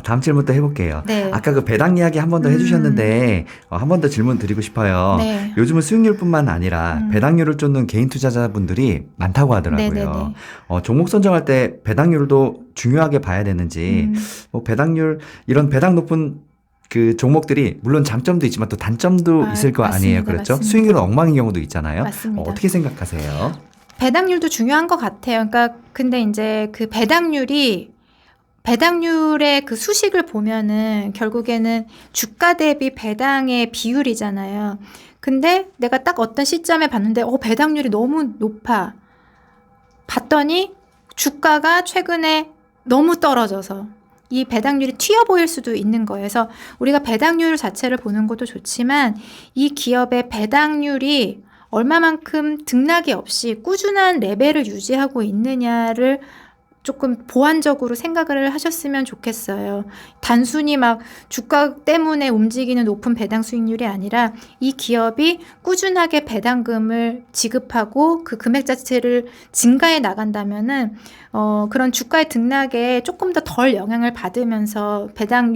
다음 질문 또 해볼게요. 네. 아까 그 배당 이야기 한 번 더 해주셨는데 한 번 더 질문 드리고 싶어요. 네. 요즘은 수익률뿐만 아니라 배당률을 쫓는 개인 투자자분들이 많다고 하더라고요. 네네네. 종목 선정할 때 배당률도 중요하게 봐야 되는지 뭐 배당률 이런 배당 높은 그 종목들이 물론 장점도 있지만 또 단점도 있을 거 아니에요. 맞습니다. 그렇죠? 맞습니다. 수익률은 엉망인 경우도 있잖아요. 맞습니다. 어떻게 생각하세요? 배당률도 중요한 것 같아요. 그러니까 근데 이제 그 배당률의 그 수식을 보면은 결국에는 주가 대비 배당의 비율이잖아요. 근데 내가 딱 어떤 시점에 봤는데 배당률이 너무 높아. 봤더니 주가가 최근에 너무 떨어져서 이 배당률이 튀어 보일 수도 있는 거예요. 그래서 우리가 배당률 자체를 보는 것도 좋지만 이 기업의 배당률이 얼마만큼 등락이 없이 꾸준한 레벨을 유지하고 있느냐를 조금 보완적으로 생각을 하셨으면 좋겠어요. 단순히 막 주가 때문에 움직이는 높은 배당 수익률이 아니라 이 기업이 꾸준하게 배당금을 지급하고 그 금액 자체를 증가해 나간다면은 그런 주가의 등락에 조금 더 덜 영향을 받으면서 배당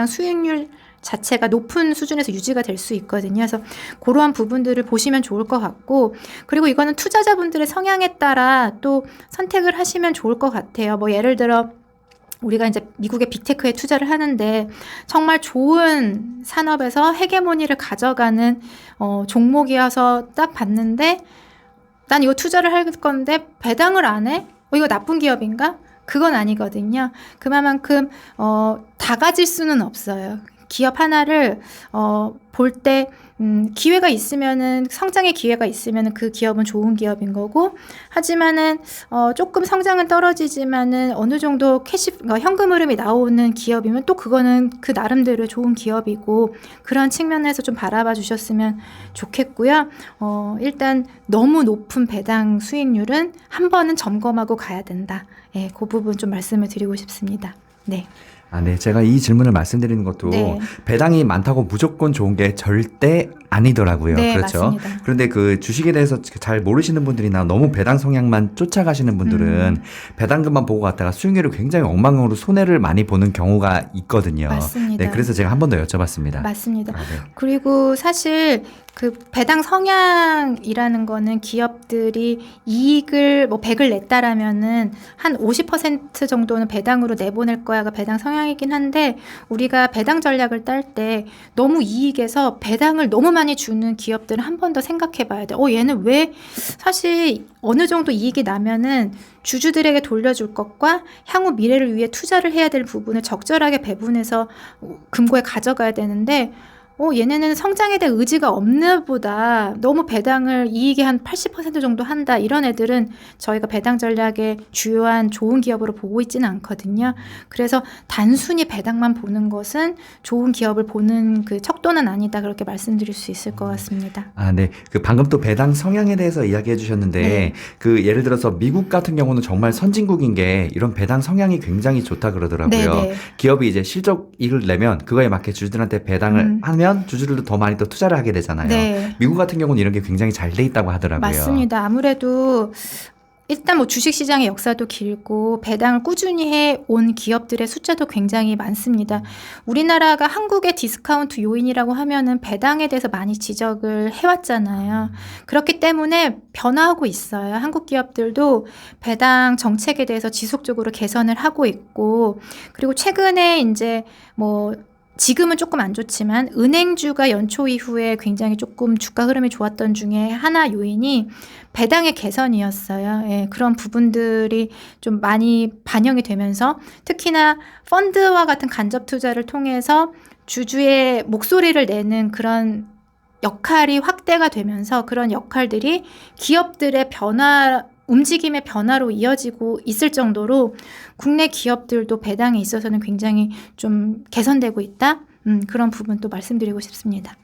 수익률 자체가 높은 수준에서 유지가 될 수 있거든요. 그래서 그러한 부분들을 보시면 좋을 것 같고, 그리고 이거는 투자자분들의 성향에 따라 또 선택을 하시면 좋을 것 같아요. 뭐 예를 들어 우리가 이제 미국의 빅테크에 투자를 하는데 정말 좋은 산업에서 헤게모니를 가져가는 종목이어서 딱 봤는데 난 이거 투자를 할 건데 배당을 안 해? 이거 나쁜 기업인가? 그건 아니거든요. 그만큼 다 가질 수는 없어요. 기업 하나를 볼 때 기회가 있으면은 성장의 기회가 있으면은 그 기업은 좋은 기업인 거고, 하지만은 조금 성장은 떨어지지만은 어느 정도 현금 흐름이 나오는 기업이면 또 그거는 그 나름대로 좋은 기업이고, 그런 측면에서 좀 바라봐 주셨으면 좋겠고요. 일단 너무 높은 배당 수익률은 한 번은 점검하고 가야 된다. 예, 그 부분 좀 말씀을 드리고 싶습니다. 네. 네. 제가 이 질문을 말씀드리는 것도 네. 배당이 많다고 무조건 좋은 게 절대 아니더라고요. 네, 그렇죠. 맞습니다. 그런데 그 주식에 대해서 잘 모르시는 분들이나 너무 배당 성향만 쫓아가시는 분들은 배당금만 보고 갔다가 수익률을 굉장히 엉망으로 손해를 많이 보는 경우가 있거든요. 맞습니다. 네, 그래서 제가 한 번 더 여쭤봤습니다. 맞습니다. 네. 그리고 사실 그 배당 성향이라는 거는 기업들이 이익을 100을 냈다라면은 한 50% 정도는 배당으로 내보낼 거야가 배당 성향이긴 한데, 우리가 배당 전략을 딸 때 너무 이익에서 배당을 너무 많이 주는 기업들은 한 번 더 생각해 봐야 돼. 얘는 왜, 사실 어느 정도 이익이 나면은 주주들에게 돌려줄 것과 향후 미래를 위해 투자를 해야 될 부분을 적절하게 배분해서 금고에 가져가야 되는데, 얘네는 성장에 대한 의지가 없는 보다 너무 배당을 이익의 한 80% 정도 한다, 이런 애들은 저희가 배당 전략의 주요한 좋은 기업으로 보고 있지는 않거든요. 그래서 단순히 배당만 보는 것은 좋은 기업을 보는 그 척도는 아니다, 그렇게 말씀드릴 수 있을 것 같습니다. 네. 그 방금 또 배당 성향에 대해서 이야기해 주셨는데, 네. 그 예를 들어서 미국 같은 경우는 정말 선진국인 게 이런 배당 성향이 굉장히 좋다 그러더라고요. 네네. 기업이 이제 실적 이익을 내면 그거에 맞게 주주들한테 배당을 하면 주주들도 더 많이 또 투자를 하게 되잖아요. 네. 미국 같은 경우는 이런 게 굉장히 잘 돼 있다고 하더라고요. 맞습니다. 아무래도 일단 뭐 주식시장의 역사도 길고 배당을 꾸준히 해온 기업들의 숫자도 굉장히 많습니다. 우리나라가 한국의 디스카운트 요인이라고 하면은 배당에 대해서 많이 지적을 해왔잖아요. 그렇기 때문에 변화하고 있어요. 한국 기업들도 배당 정책에 대해서 지속적으로 개선을 하고 있고, 그리고 최근에 이제 지금은 조금 안 좋지만 은행주가 연초 이후에 굉장히 조금 주가 흐름이 좋았던 중에 하나 요인이 배당의 개선이었어요. 예, 그런 부분들이 좀 많이 반영이 되면서 특히나 펀드와 같은 간접 투자를 통해서 주주의 목소리를 내는 그런 역할이 확대가 되면서 그런 역할들이 기업들의 움직임의 변화로 이어지고 있을 정도로 국내 기업들도 배당에 있어서는 굉장히 좀 개선되고 있다. 그런 부분도 말씀드리고 싶습니다.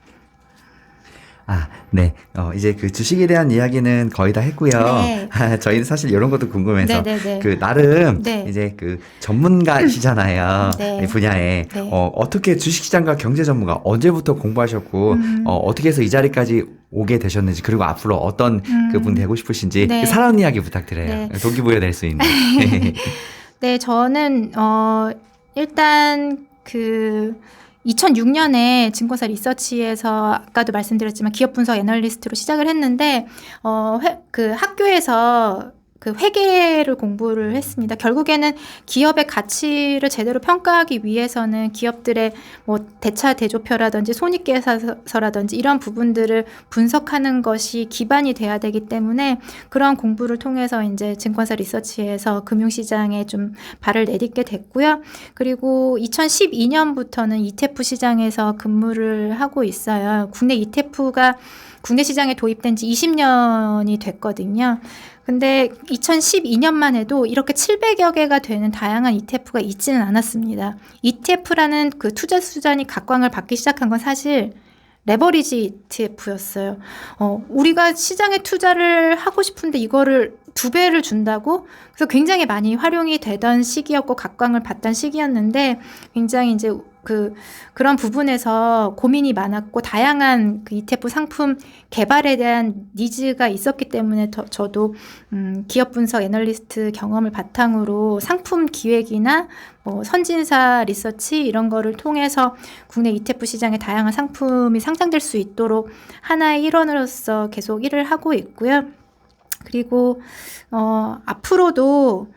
네. 이제 그 주식에 대한 이야기는 거의 다 했고요. 네. 저희는 사실 이런 것도 궁금해서 네네네. 그 나름 네. 이제 그 전문가시잖아요. 네. 이 분야에. 네. 어떻게 주식시장과 경제 전문가 언제부터 공부하셨고 어떻게 해서 이 자리까지 오게 되셨는지, 그리고 앞으로 어떤 그분 되고 싶으신지 네. 그 살아온 이야기 부탁드려요. 네. 동기부여 될 수 있는. 네, 저는 일단 2006년에 증권사 리서치에서 아까도 말씀드렸지만 기업 분석 애널리스트로 시작을 했는데 학교에서 회계를 공부를 했습니다. 결국에는 기업의 가치를 제대로 평가하기 위해서는 기업들의 뭐 대차 대조표라든지 손익계산서라든지 이런 부분들을 분석하는 것이 기반이 돼야 되기 때문에 그런 공부를 통해서 이제 증권사 리서치에서 금융시장에 좀 발을 내딛게 됐고요. 그리고 2012년부터는 ETF 시장에서 근무를 하고 있어요. 국내 ETF가 국내 시장에 도입된 지 20년이 됐거든요. 근데 2012년만 해도 이렇게 700여 개가 되는 다양한 ETF가 있지는 않았습니다. ETF라는 그 투자 수단이 각광을 받기 시작한 건 사실 레버리지 ETF였어요. 우리가 시장에 투자를 하고 싶은데 이거를 2배를 준다고? 그래서 굉장히 많이 활용이 되던 시기였고 각광을 받던 시기였는데 굉장히 이제 그런 부분에서 고민이 많았고 다양한 ETF 상품 개발에 대한 니즈가 있었기 때문에 저도 기업 분석 애널리스트 경험을 바탕으로 상품 기획이나 뭐 선진사 리서치 이런 거를 통해서 국내 ETF 시장에 다양한 상품이 상장될 수 있도록 하나의 일원으로서 계속 일을 하고 있고요. 그리고 앞으로도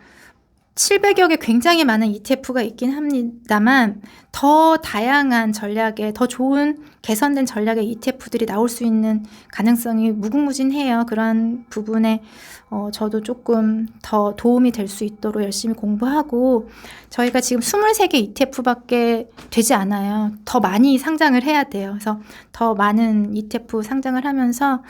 700여 개 굉장히 많은 ETF가 있긴 합니다만 더 다양한 전략의 더 좋은 개선된 전략의 ETF들이 나올 수 있는 가능성이 무궁무진해요. 그런 부분에 저도 조금 더 도움이 될 수 있도록 열심히 공부하고 저희가 지금 23개 ETF밖에 되지 않아요. 더 많이 상장을 해야 돼요. 그래서 더 많은 ETF 상장을 하면서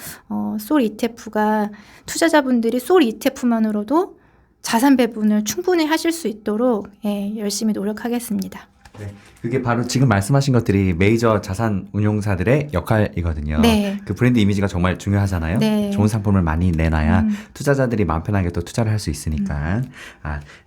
솔 ETF가 투자자분들이 솔 ETF만으로도 자산 배분을 충분히 하실 수 있도록 열심히 노력하겠습니다. 네, 그게 바로 지금 말씀하신 것들이 메이저 자산 운용사들의 역할이거든요. 네. 그 브랜드 이미지가 정말 중요하잖아요. 네. 좋은 상품을 많이 내놔야 투자자들이 마음 편하게 또 투자를 할 수 있으니까.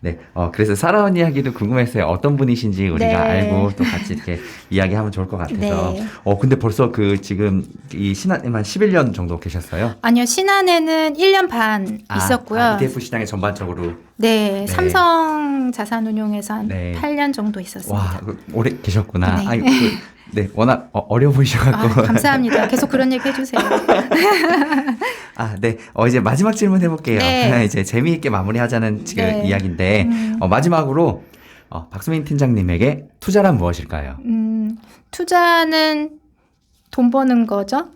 네. 그래서 살아온 이야기도 궁금했어요. 어떤 분이신지 우리가 네. 알고 또 같이 이렇게 이야기하면 좋을 것 같아서. 네. 근데 벌써 지금 이 신한에만 11년 정도 계셨어요? 아니요, 신한에는 1년 반 있었고요. ETF 시장에 전반적으로. 네, 네. 삼성 자산운용에서 한 네. 8년 정도 있었습니다. 와, 오래 계셨구나. 네. 아니, 네, 워낙 어려 보이셔갖고. 감사합니다. 계속 그런 얘기 해주세요. 네. 이제 마지막 질문 해볼게요. 네. 이제 재미있게 마무리하자는 지금 네. 이야기인데, 마지막으로, 박수민 팀장님에게 투자란 무엇일까요? 투자는 돈 버는 거죠.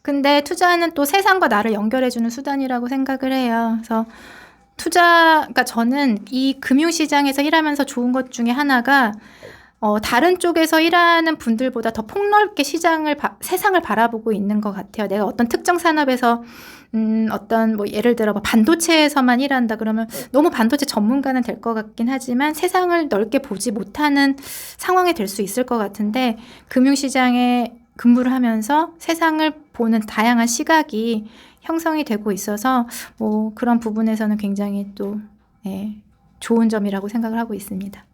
근데 투자는 또 세상과 나를 연결해주는 수단이라고 생각을 해요. 그래서 그러니까 저는 이 금융시장에서 일하면서 좋은 것 중에 하나가 다른 쪽에서 일하는 분들보다 더 폭넓게 세상을 바라보고 있는 것 같아요. 내가 어떤 특정 산업에서 어떤 뭐 예를 들어 뭐 반도체에서만 일한다 그러면 너무 반도체 전문가는 될 것 같긴 하지만 세상을 넓게 보지 못하는 상황이 될 수 있을 것 같은데 금융시장에 근무를 하면서 세상을 보는 다양한 시각이 형성이 되고 있어서 뭐 그런 부분에서는 굉장히 또 좋은 점이라고 생각을 하고 있습니다.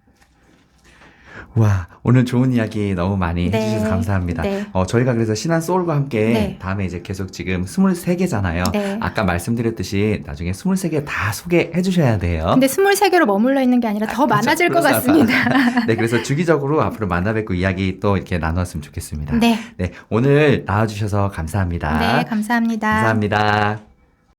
와, 오늘 좋은 이야기 너무 많이 네. 해주셔서 감사합니다. 네. 저희가 그래서 신한소울과 함께 네. 다음에 이제 계속 지금 23개잖아요. 네. 아까 말씀드렸듯이 나중에 23개 다 소개해 주셔야 돼요. 근데 23개로 머물러 있는 게 아니라 더 많아질 것 그렇죠. 같습니다. 네, 그래서 주기적으로 앞으로 만나 뵙고 이야기 또 이렇게 나눴으면 좋겠습니다. 네. 네, 오늘 나와주셔서 감사합니다. 네, 감사합니다. 감사합니다.